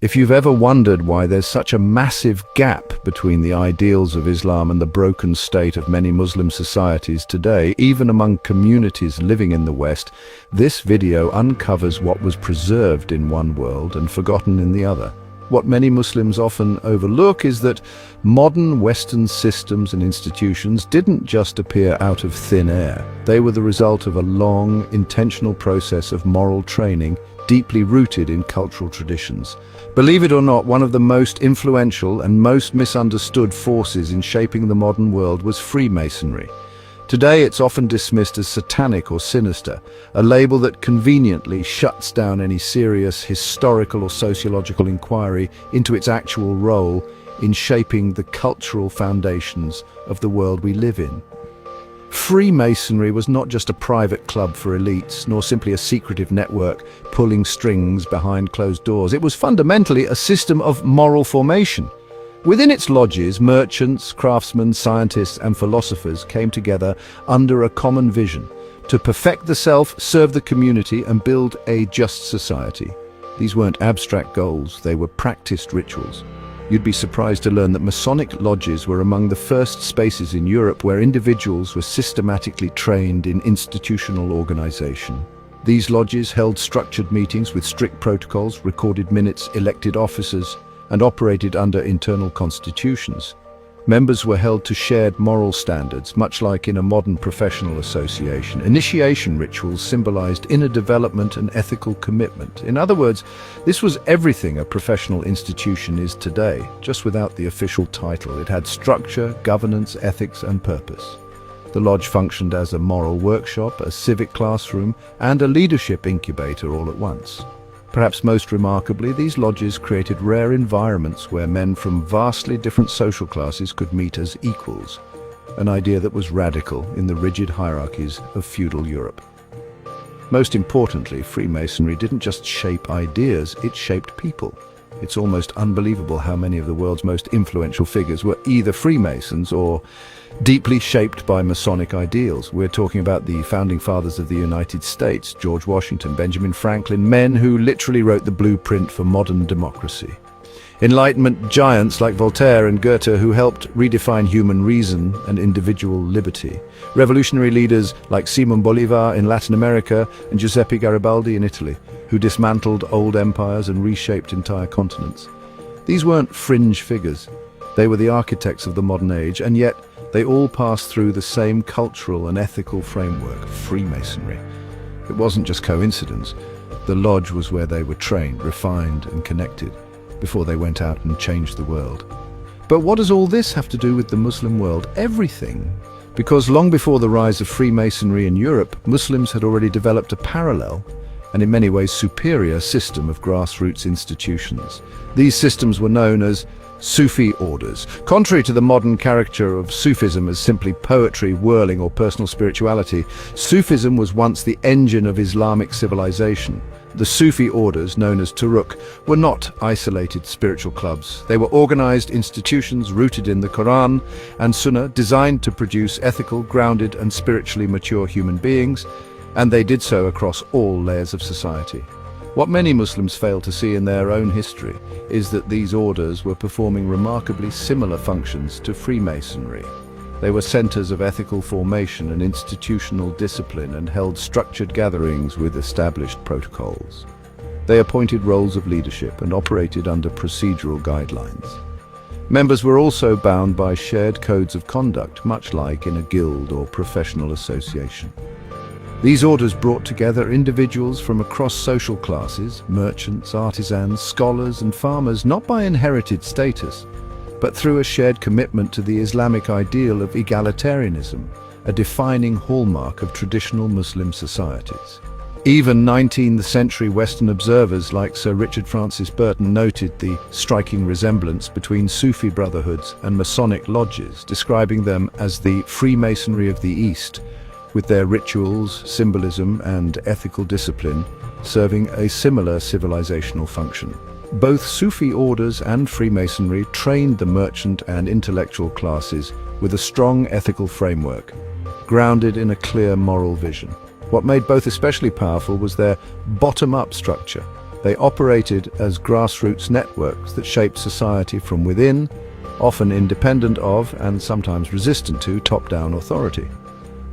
If you've ever wondered why there's such a massive gap between the ideals of Islam and the broken state of many Muslim societies today, even among communities living in the West, this video uncovers what was preserved in one world and forgotten in the other. What many Muslims often overlook is that modern Western systems and institutions didn't just appear out of thin air. They were the result of a long, intentional process of moral training, deeply rooted in cultural traditions. Believe it or not, one of the most influential and most misunderstood forces in shaping the modern world was Freemasonry. Today it's often dismissed as satanic or sinister, a label that conveniently shuts down any serious historical or sociological inquiry into its actual role in shaping the cultural foundations of the world we live in. Freemasonry was not just a private club for elites, nor simply a secretive network pulling strings behind closed doors. It was fundamentally a system of moral formation. Within its lodges, merchants, craftsmen, scientists, and philosophers came together under a common vision: to perfect the self, serve the community, and build a just society. These weren't abstract goals, they were practiced rituals. You'd be surprised to learn that Masonic lodges were among the first spaces in Europe where individuals were systematically trained in institutional organization. These lodges held structured meetings with strict protocols, recorded minutes, elected officers, and operated under internal constitutions. Members were held to shared moral standards, much like in a modern professional association. Initiation rituals symbolized inner development and ethical commitment. In other words, this was everything a professional institution is today, just without the official title. It had structure, governance, ethics, and purpose. The lodge functioned as a moral workshop, a civic classroom, and a leadership incubator all at once. Perhaps most remarkably, these lodges created rare environments where men from vastly different social classes could meet as equals, an idea that was radical in the rigid hierarchies of feudal Europe. Most importantly, Freemasonry didn't just shape ideas, it shaped people. It's almost unbelievable how many of the world's most influential figures were either Freemasons or deeply shaped by Masonic ideals. We're talking about the founding fathers of the United States, George Washington, Benjamin Franklin, men who literally wrote the blueprint for modern democracy. Enlightenment giants like Voltaire and Goethe, who helped redefine human reason and individual liberty. Revolutionary leaders like Simón Bolívar in Latin America and Giuseppe Garibaldi in Italy, who dismantled old empires and reshaped entire continents. These weren't fringe figures. They were the architects of the modern age, and yet they all passed through the same cultural and ethical framework, Freemasonry. It wasn't just coincidence. The lodge was where they were trained, refined, and connected before they went out and changed the world. But what does all this have to do with the Muslim world? Everything. Because long before the rise of Freemasonry in Europe, Muslims had already developed a parallel and in many ways superior system of grassroots institutions. These systems were known as Sufi orders. Contrary to the modern caricature of Sufism as simply poetry, whirling, or personal spirituality, Sufism was once the engine of Islamic civilization. The Sufi orders, known as Turuk, were not isolated spiritual clubs. They were organized institutions rooted in the Quran and Sunnah, designed to produce ethical, grounded, and spiritually mature human beings, and they did so across all layers of society. What many Muslims fail to see in their own history is that these orders were performing remarkably similar functions to Freemasonry. They were centers of ethical formation and institutional discipline and held structured gatherings with established protocols. They appointed roles of leadership and operated under procedural guidelines. Members were also bound by shared codes of conduct, much like in a guild or professional association. These orders brought together individuals from across social classes, merchants, artisans, scholars, and farmers, not by inherited status, but through a shared commitment to the Islamic ideal of egalitarianism, a defining hallmark of traditional Muslim societies. Even 19th century Western observers like Sir Richard Francis Burton noted the striking resemblance between Sufi brotherhoods and Masonic lodges, describing them as the Freemasonry of the East, with their rituals, symbolism, and ethical discipline serving a similar civilizational function. Both Sufi orders and Freemasonry trained the merchant and intellectual classes with a strong ethical framework, grounded in a clear moral vision. What made both especially powerful was their bottom-up structure. They operated as grassroots networks that shaped society from within, often independent of and sometimes resistant to top-down authority.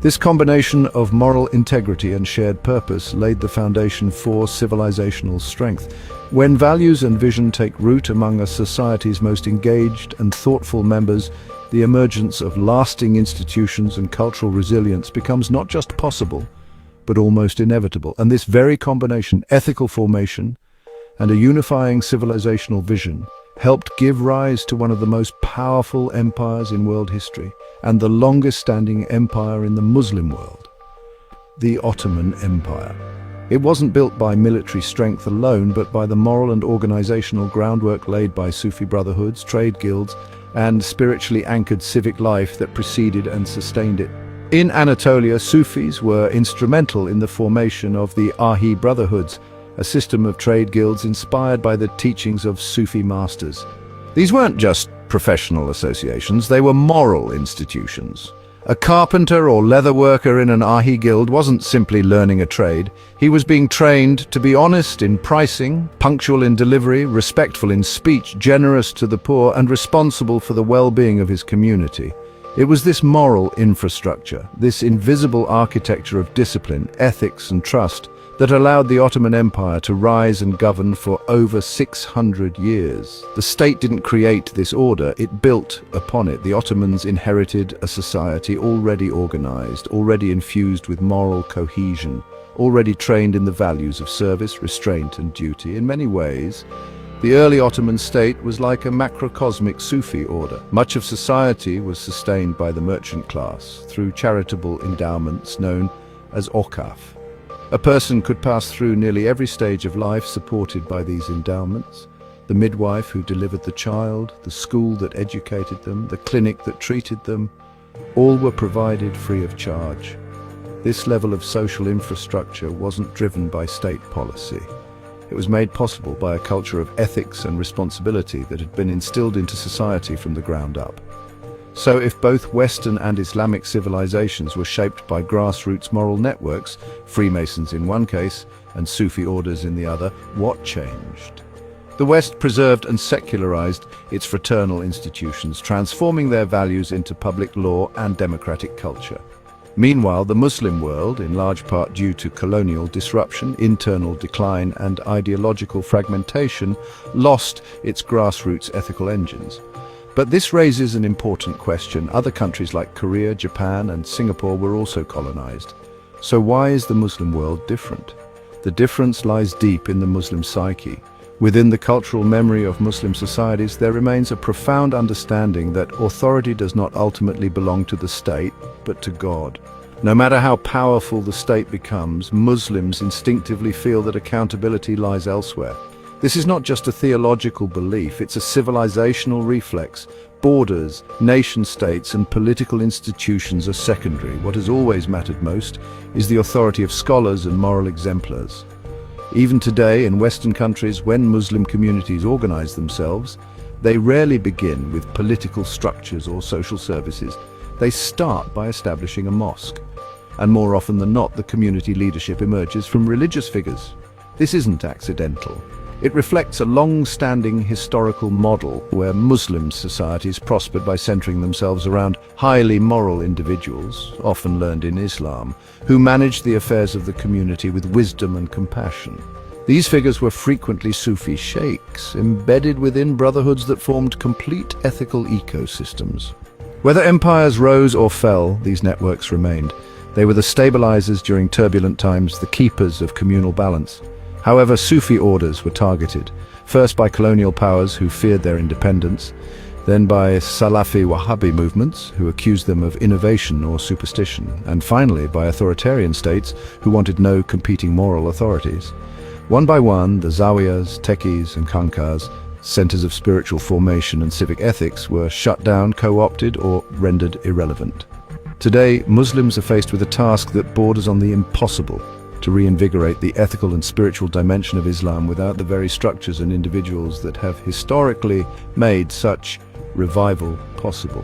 This combination of moral integrity and shared purpose laid the foundation for civilizational strength. When values and vision take root among a society's most engaged and thoughtful members, the emergence of lasting institutions and cultural resilience becomes not just possible, but almost inevitable. And this very combination, ethical formation and a unifying civilizational vision, helped give rise to one of the most powerful empires in world history and the longest-standing empire in the Muslim world, the Ottoman Empire. It wasn't built by military strength alone, but by the moral and organizational groundwork laid by Sufi brotherhoods, trade guilds, and spiritually anchored civic life that preceded and sustained it. In Anatolia, Sufis were instrumental in the formation of the Ahi brotherhoods, a system of trade guilds inspired by the teachings of Sufi masters. These weren't just professional associations, they were moral institutions. A carpenter or leather worker in an Ahi guild wasn't simply learning a trade. He was being trained to be honest in pricing, punctual in delivery, respectful in speech, generous to the poor, and responsible for the well-being of his community. It was this moral infrastructure, this invisible architecture of discipline, ethics, and trust that allowed the Ottoman Empire to rise and govern for over 600 years. The state didn't create this order, it built upon it. The Ottomans inherited a society already organized, already infused with moral cohesion, already trained in the values of service, restraint, and duty. In many ways, the early Ottoman state was like a macrocosmic Sufi order. Much of society was sustained by the merchant class through charitable endowments known as okaf. A person could pass through nearly every stage of life supported by these endowments. The midwife who delivered the child, the school that educated them, the clinic that treated them, all were provided free of charge. This level of social infrastructure wasn't driven by state policy. It was made possible by a culture of ethics and responsibility that had been instilled into society from the ground up. So if both Western and Islamic civilizations were shaped by grassroots moral networks, Freemasons in one case and Sufi orders in the other, what changed? The West preserved and secularized its fraternal institutions, transforming their values into public law and democratic culture. Meanwhile, the Muslim world, in large part due to colonial disruption, internal decline, and ideological fragmentation, lost its grassroots ethical engines. But this raises an important question. Other countries like Korea, Japan, and Singapore were also colonized. So why is the Muslim world different? The difference lies deep in the Muslim psyche. Within the cultural memory of Muslim societies, there remains a profound understanding that authority does not ultimately belong to the state, but to God. No matter how powerful the state becomes, Muslims instinctively feel that accountability lies elsewhere. This is not just a theological belief, it's a civilizational reflex. Borders, nation-states, and political institutions are secondary. What has always mattered most is the authority of scholars and moral exemplars. Even today, in Western countries, when Muslim communities organize themselves, they rarely begin with political structures or social services. They start by establishing a mosque. And more often than not, the community leadership emerges from religious figures. This isn't accidental. It reflects a long-standing historical model where Muslim societies prospered by centering themselves around highly moral individuals, often learned in Islam, who managed the affairs of the community with wisdom and compassion. These figures were frequently Sufi sheikhs, embedded within brotherhoods that formed complete ethical ecosystems. Whether empires rose or fell, these networks remained. They were the stabilizers during turbulent times, the keepers of communal balance. However, Sufi orders were targeted, first by colonial powers who feared their independence, then by Salafi Wahhabi movements who accused them of innovation or superstition, and finally by authoritarian states who wanted no competing moral authorities. One by one, the zawiyas, tekkis, and khanqahs, centers of spiritual formation and civic ethics, were shut down, co-opted, or rendered irrelevant. Today, Muslims are faced with a task that borders on the impossible: to reinvigorate the ethical and spiritual dimension of Islam without the very structures and individuals that have historically made such revival possible.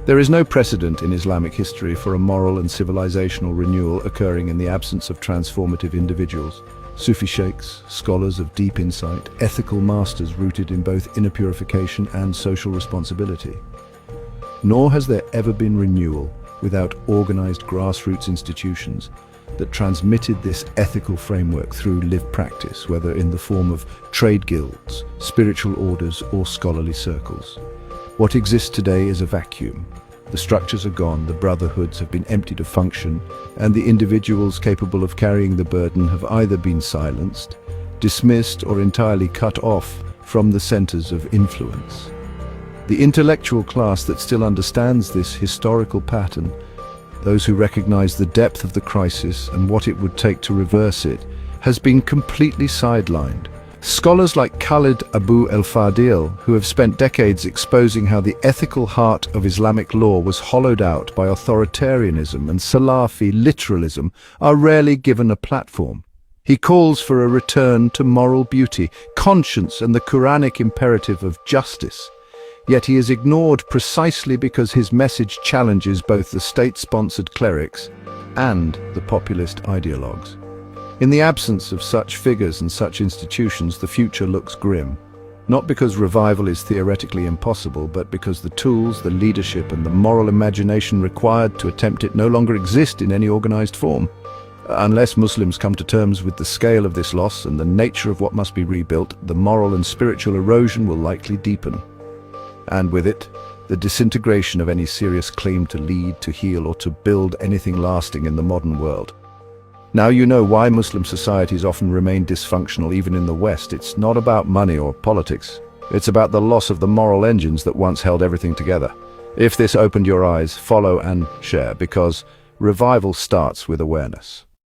There is no precedent in Islamic history for a moral and civilizational renewal occurring in the absence of transformative individuals. Sufi sheikhs, scholars of deep insight, ethical masters rooted in both inner purification and social responsibility. Nor has there ever been renewal without organized grassroots institutions that transmitted this ethical framework through lived practice, whether in the form of trade guilds, spiritual orders, or scholarly circles. What exists today is a vacuum. The structures are gone, the brotherhoods have been emptied of function, and the individuals capable of carrying the burden have either been silenced, dismissed, or entirely cut off from the centers of influence. The intellectual class that still understands this historical pattern, those who recognize the depth of the crisis and what it would take to reverse it, has been completely sidelined. Scholars like Khalid Abu el-Fadil, who have spent decades exposing how the ethical heart of Islamic law was hollowed out by authoritarianism and Salafi literalism, are rarely given a platform. He calls for a return to moral beauty, conscience, and the Quranic imperative of justice. Yet he is ignored precisely because his message challenges both the state-sponsored clerics and the populist ideologues. In the absence of such figures and such institutions, the future looks grim. Not because revival is theoretically impossible, but because the tools, the leadership, and the moral imagination required to attempt it no longer exist in any organized form. Unless Muslims come to terms with the scale of this loss and the nature of what must be rebuilt, the moral and spiritual erosion will likely deepen. And with it, the disintegration of any serious claim to lead, to heal, or to build anything lasting in the modern world. Now you know why Muslim societies often remain dysfunctional even in the West. It's not about money or politics. It's about the loss of the moral engines that once held everything together. If this opened your eyes, follow and share, because revival starts with awareness.